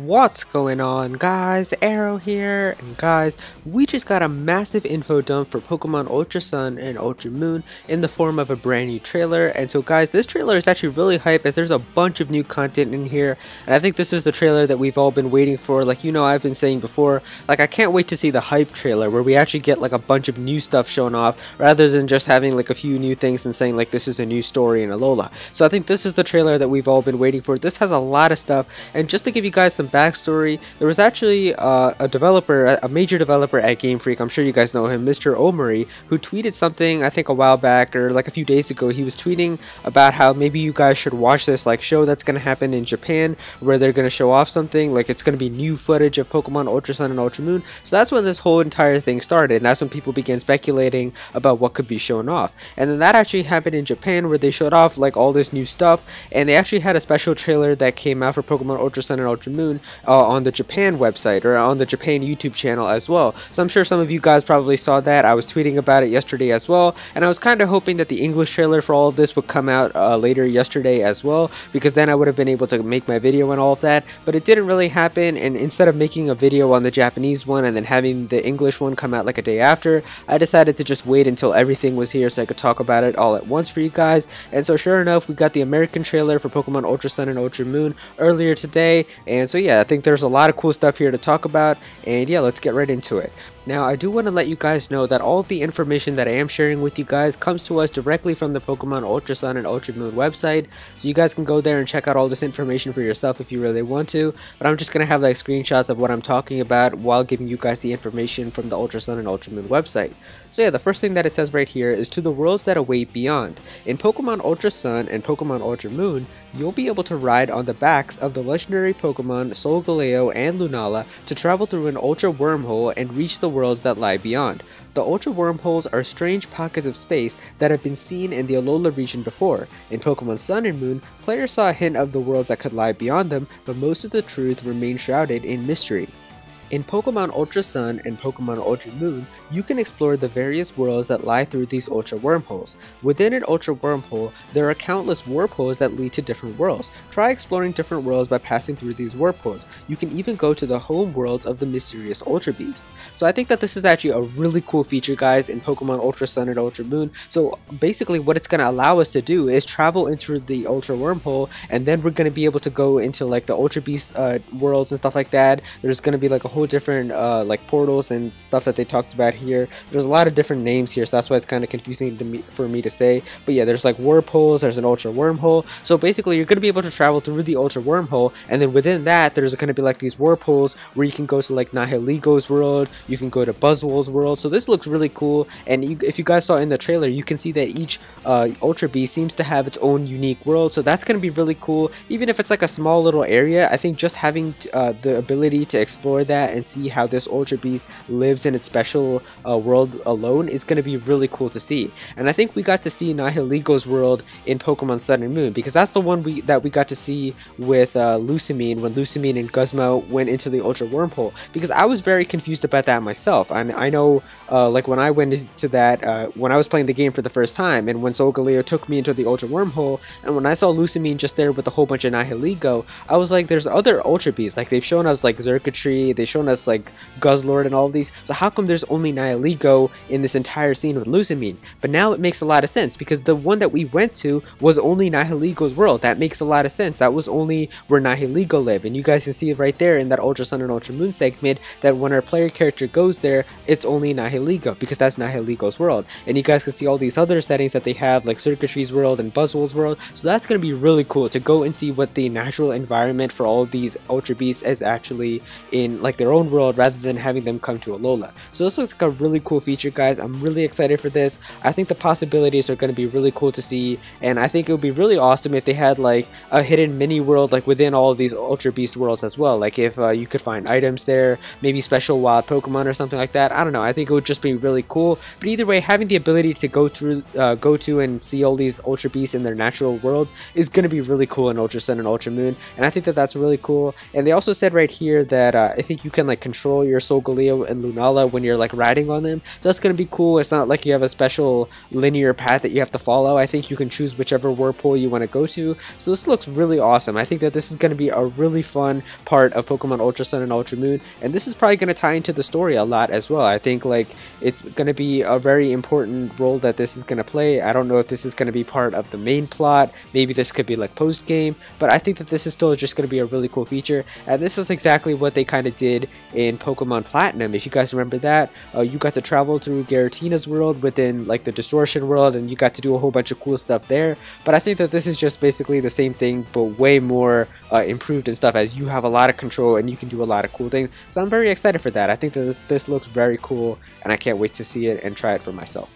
What's going on, guys? Aero here, and guys, we just got a massive info dump for Pokemon Ultra Sun and Ultra Moon in the form of a brand new trailer. And so guys, this trailer is actually really hype as there's a bunch of new content in here, and I think this is the trailer that we've all been waiting for. Like, you know, I've been saying before, like, I can't wait to see the hype trailer where we actually get like a bunch of new stuff shown off rather than just having like a few new things and saying like this is a new story in Alola. So I think this is the trailer that we've all been waiting for. This has a lot of stuff, and just to give you guys some backstory, there was actually a developer, a major developer at Game Freak, I'm sure you guys know him, Mr. Omori, who tweeted something I think a while back or like a few days ago. He was tweeting about how maybe you guys should watch this like show that's going to happen in Japan where they're going to show off something, like it's going to be new footage of Pokemon Ultra Sun and Ultra Moon. So that's when this whole entire thing started, and that's when people began speculating about what could be shown off. And then that actually happened in Japan where they showed off like all this new stuff, and they actually had a special trailer that came out for Pokemon Ultra Sun and Ultra Moon on the Japan website or on the Japan YouTube channel as well. So I'm sure some of you guys probably saw that. I was tweeting about it yesterday as well, and I was kind of hoping that the English trailer for all of this would come out later yesterday as well, because then I would have been able to make my video and all of that, but it didn't really happen. And instead of making a video on the Japanese one and then having the English one come out like a day after, I decided to just wait until everything was here so I could talk about it all at once for you guys. And so sure enough, we got the American trailer for Pokemon Ultra Sun and Ultra Moon earlier today, and so yeah, I think there's a lot of cool stuff here to talk about, and yeah, let's get right into it. Now, I do want to let you guys know that all of the information that I am sharing with you guys comes to us directly from the Pokemon Ultra Sun and Ultra Moon website, so you guys can go there and check out all this information for yourself if you really want to, but I'm just going to have like screenshots of what I'm talking about while giving you guys the information from the Ultra Sun and Ultra Moon website. So yeah, the first thing that it says right here is to the worlds that await beyond. In Pokemon Ultra Sun and Pokemon Ultra Moon, you'll be able to ride on the backs of the legendary Pokemon Solgaleo and Lunala to travel through an Ultra Wormhole and reach the worlds that lie beyond. The Ultra Wormholes are strange pockets of space that have been seen in the Alola region before. In Pokemon Sun and Moon, players saw a hint of the worlds that could lie beyond them, but most of the truth remains shrouded in mystery. In Pokemon Ultra Sun and Pokemon Ultra Moon, you can explore the various worlds that lie through these Ultra Wormholes. Within an Ultra Wormhole, there are countless warp holes that lead to different worlds. Try exploring different worlds by passing through these warp holes. You can even go to the home worlds of the mysterious Ultra Beasts. So I think that this is actually a really cool feature, guys, in Pokemon Ultra Sun and Ultra Moon. So basically what it's going to allow us to do is travel into the Ultra Wormhole, and then we're going to be able to go into like the Ultra Beast worlds and stuff like that. There's going to be like a whole different like portals and stuff that they talked about here. There's a lot of different names here, so that's why it's kind of confusing for me to say. But yeah, there's like warp holes, there's an Ultra Wormhole. So basically you're going to be able to travel through the Ultra Wormhole, and then within that there's going to be like these warp holes where you can go to like Nihiligo's world, you can go to Buzzwole's world. So this looks really cool, and if you guys saw in the trailer, you can see that each Ultra Beast seems to have its own unique world, so that's going to be really cool. Even if it's like a small little area, I think just having the ability to explore that and see how this Ultra Beast lives in its special world alone is going to be really cool to see. And I think we got to see Nihiligo's world in Pokemon Sun and Moon, because that's the one that we got to see with Lusamine, when Lusamine and Guzma went into the Ultra Wormhole, because I was very confused about that myself. And I know like when I went into that when I was playing the game for the first time, and when Solgaleo took me into the Ultra Wormhole, and when I saw Lusamine just there with a whole bunch of Nihiligo, I was like, there's other Ultra Beasts, like they've shown us like Xurkitree, they've shown us like Guzzlord and all of these, so how come there's only Nihiligo in this entire scene with Lusamine? But now it makes a lot of sense, because the one that we went to was only Nihiligo's world. That makes a lot of sense. That was only where Nihiligo lived, and you guys can see it right there in that Ultra Sun and Ultra Moon segment, that when our player character goes there, it's only Nihiligo, because that's Nihiligo's world. And you guys can see all these other settings that they have, like Xurkitree's world and Buzzwole's world, so that's going to be really cool to go and see what the natural environment for all of these Ultra Beasts is actually in like their own world, rather than having them come to Alola. So this looks like a really cool feature, guys. I'm really excited for this. I think the possibilities are going to be really cool to see, and I think it would be really awesome if they had like a hidden mini world like within all of these Ultra Beast worlds as well. Like if you could find items there, maybe special wild Pokemon or something like that. I don't know. I think it would just be really cool. But either way, having the ability to go to and see all these Ultra Beasts in their natural worlds is going to be really cool in Ultra Sun and Ultra Moon, and I think that that's really cool. And they also said right here that I think you can like control your Solgaleo and Lunala when you're like riding on them. So that's going to be cool. It's not like you have a special linear path that you have to follow. I think you can choose whichever whirlpool you want to go to. So this looks really awesome. I think that this is going to be a really fun part of Pokemon Ultra Sun and Ultra Moon, and this is probably going to tie into the story a lot as well. I think like it's going to be a very important role that this is going to play. I don't know if this is going to be part of the main plot. Maybe this could be like post game, but I think that this is still just going to be a really cool feature, and this is exactly what they kind of did in Pokemon Platinum. If you guys remember that, you got to travel through Giratina's world within like the Distortion world, and you got to do a whole bunch of cool stuff there. But I think that this is just basically the same thing, but way more improved and stuff, as you have a lot of control and you can do a lot of cool things. So I'm very excited for that. I think that this looks very cool, and I can't wait to see it and try it for myself.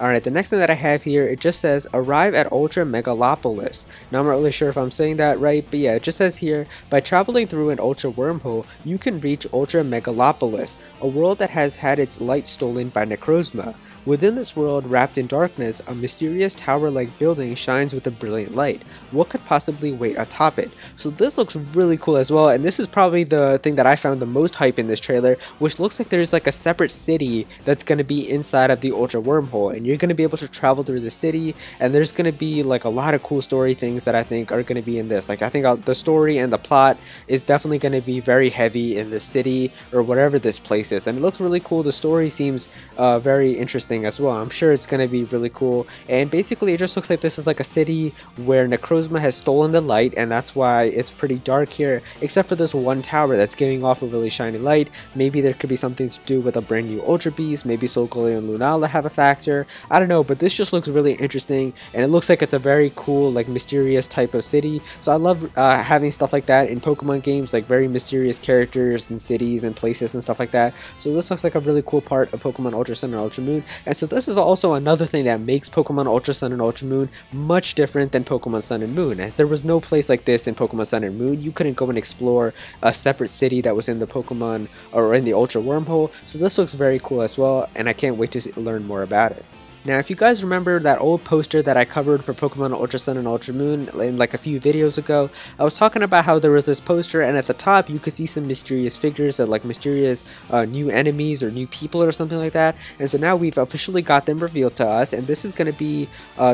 Alright, the next thing that I have here, it just says arrive at Ultra Megalopolis. Now I'm not really sure if I'm saying that right, but yeah, it just says here, by traveling through an Ultra Wormhole, you can reach Ultra Megalopolis, a world that has had its light stolen by Necrozma. Within this world, wrapped in darkness, a mysterious tower-like building shines with a brilliant light. What could possibly wait atop it? So this looks really cool as well, and this is probably the thing that I found the most hype in this trailer, which looks like there's like a separate city that's going to be inside of the Ultra Wormhole, and you're going to be able to travel through the city, and there's going to be like a lot of cool story things that I think are going to be in this. Like I think the story and the plot is definitely going to be very heavy in the city or whatever this place is, and it looks really cool. The story seems very interesting as well. I'm sure it's going to be really cool, and basically it just looks like this is like a city where Necrozma has stolen the light, and that's why it's pretty dark here, except for this one tower that's giving off a really shiny light. Maybe there could be something to do with a brand new Ultra Beast. Maybe Solgaleo and Lunala have a factor. I don't know, but this just looks really interesting, and it looks like it's a very cool, like mysterious type of city. So I love having stuff like that in Pokemon games, like very mysterious characters and cities and places and stuff like that. So this looks like a really cool part of Pokemon Ultra Sun and Ultra Moon. And so this is also another thing that makes Pokemon Ultra Sun and Ultra Moon much different than Pokemon Sun and Moon, as there was no place like this in Pokemon Sun and Moon. You couldn't go and explore a separate city that was in the Pokemon or in the Ultra Wormhole. So this looks very cool as well, and I can't wait to learn more about it. Now, if you guys remember that old poster that I covered for Pokemon Ultra Sun and Ultra Moon in like a few videos ago, I was talking about how there was this poster, and at the top you could see some mysterious figures that like mysterious new enemies or new people or something like that. And so now we've officially got them revealed to us, and this is going to be,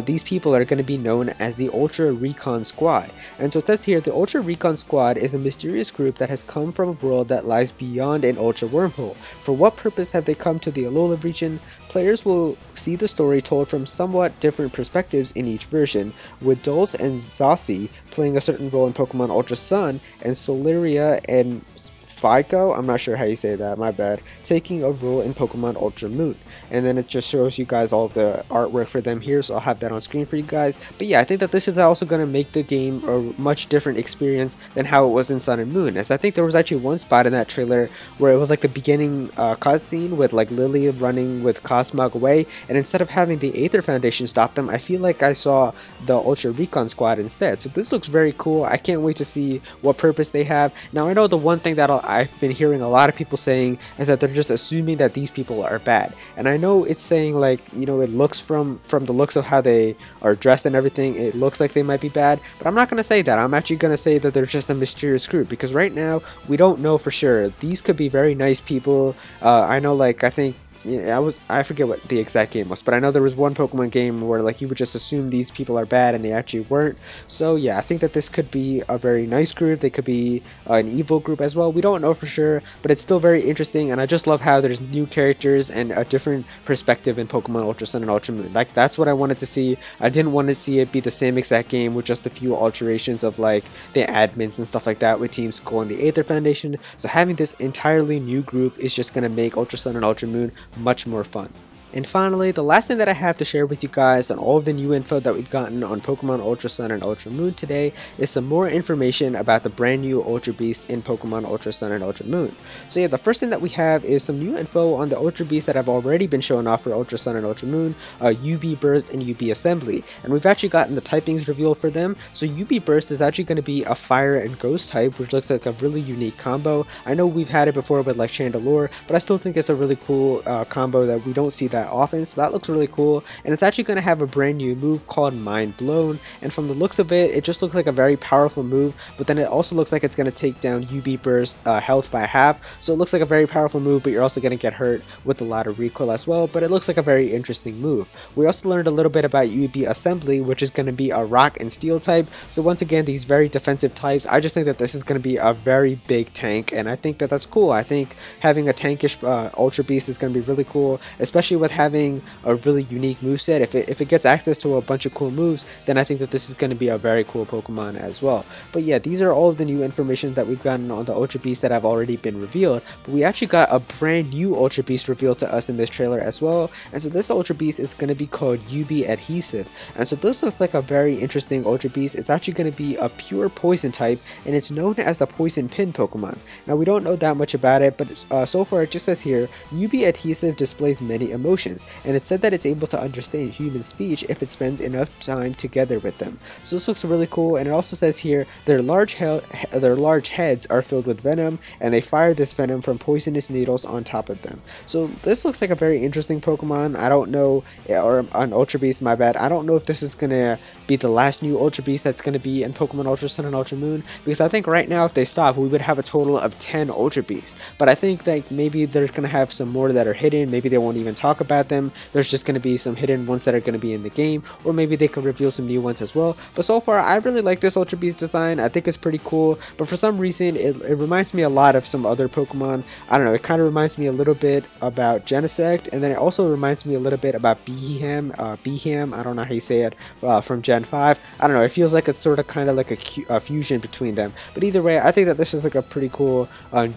these people are going to be known as the Ultra Recon Squad. And so it says here, the Ultra Recon Squad is a mysterious group that has come from a world that lies beyond an Ultra Wormhole. For what purpose have they come to the Alola region? Players will see the story told from somewhat different perspectives in each version, with Dulce and Zossie playing a certain role in Pokemon Ultra Sun, and Soleria and Fico, I'm not sure how you say that, my bad, taking a role in Pokemon Ultra Moon. And then it just shows you guys all the artwork for them here, so I'll have that on screen for you guys. But yeah, I think that this is also going to make the game a much different experience than how it was in Sun and Moon, as I think there was actually one spot in that trailer where it was like the beginning cutscene with like Lily running with Cosmog away, and instead of having the Aether Foundation stop them, I feel like I saw the Ultra Recon Squad instead. So this looks very cool. I can't wait to see what purpose they have. Now I know the one thing that I've been hearing a lot of people saying is that they're just assuming that these people are bad, and I know it's saying like, you know, it looks from the looks of how they are dressed and everything, it looks like they might be bad, but I'm not going to say that. I'm actually going to say that they're just a mysterious group, because right now we don't know for sure. These could be very nice people. I know, like, I think, yeah, I forget what the exact game was, but I know there was one Pokemon game where like you would just assume these people are bad and they actually weren't. So yeah, I think that this could be a very nice group. They could be an evil group as well. We don't know for sure, but it's still very interesting, and I just love how there's new characters and a different perspective in Pokemon Ultra Sun and Ultra Moon. Like, that's what I wanted to see. I didn't want to see it be the same exact game with just a few alterations of like the admins and stuff like that with Team Skull and the Aether Foundation. So having this entirely new group is just going to make Ultra Sun and Ultra Moon much more fun. And finally, the last thing that I have to share with you guys on all of the new info that we've gotten on Pokemon Ultra Sun and Ultra Moon today is some more information about the brand new Ultra Beast in Pokemon Ultra Sun and Ultra Moon. So yeah, the first thing that we have is some new info on the Ultra Beasts that have already been shown off for Ultra Sun and Ultra Moon, UB Burst and UB Assembly. And we've actually gotten the typings revealed for them. So UB Burst is actually going to be a Fire and Ghost type, which looks like a really unique combo. I know we've had it before with like Chandelure, but I still think it's a really cool combo that we don't see that that often, so that looks really cool. And it's actually going to have a brand new move called Mind Blown, and from the looks of it, it just looks like a very powerful move, but then it also looks like it's going to take down UB burst health by half, so it looks like a very powerful move, but you're also going to get hurt with a lot of recoil as well. But it looks like a very interesting move. We also learned a little bit about UB assembly, which is going to be a rock and steel type, so once again, these very defensive types. I just think that this is going to be a very big tank, and I think that that's cool. I think having a tankish Ultra Beast is going to be really cool, especially with having a really unique moveset. If it gets access to a bunch of cool moves, then I think that this is going to be a very cool Pokemon as well. But yeah, these are all of the new information that we've gotten on the Ultra Beast that have already been revealed, but we actually got a brand new Ultra Beast revealed to us in this trailer as well. And so this Ultra Beast is going to be called UB Adhesive, and so this looks like a very interesting Ultra Beast. It's actually going to be a pure poison type, and it's known as the Poison Pin Pokemon. Now we don't know that much about it, but so far it just says here, UB Adhesive displays many emotions, and it said that it's able to understand human speech if it spends enough time together with them. So this looks really cool, and it also says here their large heads are filled with venom, and they fire this venom from poisonous needles on top of them. So this looks like a very interesting Pokemon. I don't know, or an Ultra Beast, my bad. I don't know if this is gonna be the last new Ultra Beast that's gonna be in Pokemon Ultra Sun and Ultra Moon, because I think right now if they stop, we would have a total of 10 Ultra Beasts. But I think that maybe they're gonna have some more that are hidden. Maybe they won't even talk about them. There's just gonna be some hidden ones that are gonna be in the game, or maybe they can reveal some new ones as well. But so far, I really like this Ultra Beast design. I think it's pretty cool, but for some reason, it reminds me a lot of some other Pokemon. I don't know, it kind of reminds me a little bit about Genesect, and then it also reminds me a little bit about Behem, I don't know how you say it, from Gen 5. I don't know, it feels like it's sort of kind of like a fusion between them. But either way, I think that this is like a pretty cool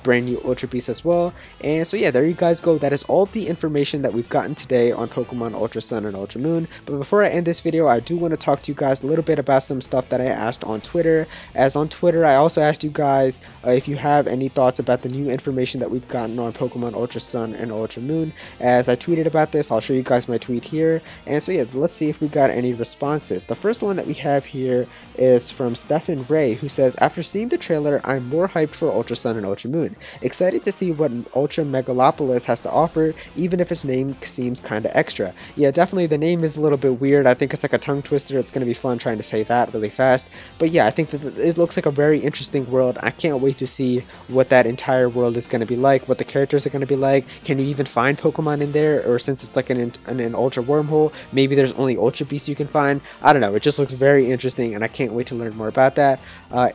brand new Ultra Beast as well. And so yeah, there you guys go. That is all the information that we've gotten today on Pokemon Ultra Sun and Ultra Moon. But before I end this video, I do want to talk to you guys a little bit about some stuff that I asked on Twitter. As on Twitter, I also asked you guys if you have any thoughts about the new information that we've gotten on Pokemon Ultra Sun and Ultra Moon. As I tweeted about this, I'll show you guys my tweet here. And so yeah, let's see if we got any responses. The first one that we have here is from Stephen Ray, who says, after seeing the trailer, I'm more hyped for Ultra Sun and Ultra Moon. Excited to see what Ultra Megalopolis has to offer, even if its name seems kinda extra. Yeah, definitely the name is a little bit weird. I think it's like a tongue twister. It's gonna be fun trying to say that really fast. But yeah, I think that it looks like a very interesting world. I can't wait to see what that entire world is gonna be like, what the characters are gonna be like. Can you even find Pokemon in there? Or since it's like an Ultra Wormhole, maybe there's only Ultra Beasts you can find. I don't know, it just looks very interesting, and I can't wait to learn more about that.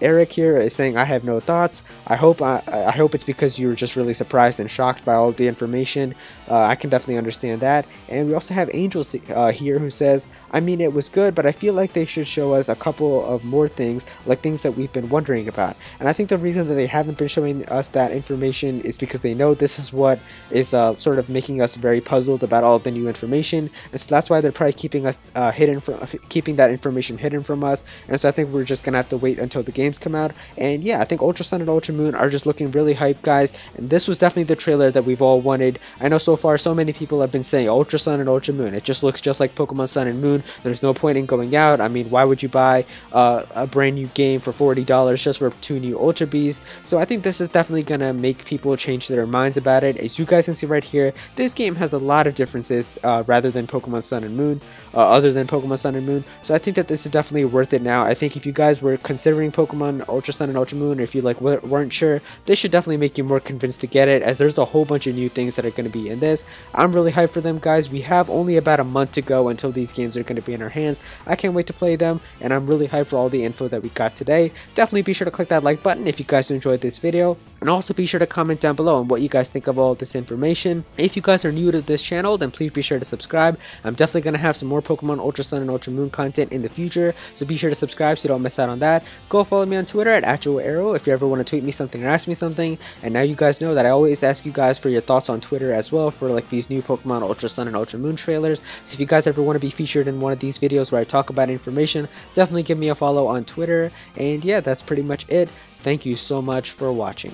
Eric here is saying, I have no thoughts. I hope it's because you were just really surprised and shocked by all the information. I can definitely understand that. And we also have Angels here who says, I mean, it was good, but I feel like they should show us a couple of more things, like things that we've been wondering about. And I think the reason that they haven't been showing us that information is because they know this is what is sort of making us very puzzled about all of the new information, and so that's why they're probably keeping us keeping that information hidden from us. And so I think we're just gonna have to wait until the games come out. And yeah, I think Ultra Sun and Ultra Moon are just looking really hype, guys, and this was definitely the trailer that we've all wanted. I know so far so many people have been saying Ultra Sun and Ultra Moon, it just looks just like Pokemon Sun and Moon. There's no point in going out. I mean, why would you buy a brand new game for $40 just for 2 new Ultra Beasts? So I think this is definitely gonna make people change their minds about it. As you guys can see right here, this game has a lot of differences rather than Pokemon Sun and Moon, other than Pokemon Sun and Moon. So I think that this is definitely worth it now. I think if you guys were considering Pokemon Ultra Sun and Ultra Moon, or if you like weren't sure, this should definitely make you more convinced to get it, as there's a whole bunch of new things that are going to be in this. I'm really hyped for them, guys. We have only about a month to go until these games are going to be in our hands. I can't wait to play them, and I'm really hyped for all the info that we got today. Definitely be sure to click that like button if you guys enjoyed this video, and also be sure to comment down below on what you guys think of all of this information. If you guys are new to this channel, then please be sure to subscribe. I'm definitely going to have some more Pokemon Ultra Sun and Ultra Moon content in the future, so be sure to subscribe so you don't miss out on that. Go follow me on Twitter at Aero if you ever want to tweet me something or ask me something. And now you guys know that I always ask you guys for your thoughts on Twitter as well for like these new Pokemon Ultra Sun and Ultra Moon trailers. So if you guys ever want to be featured in one of these videos where I talk about information, definitely give me a follow on Twitter. And yeah, that's pretty much it. Thank you so much for watching.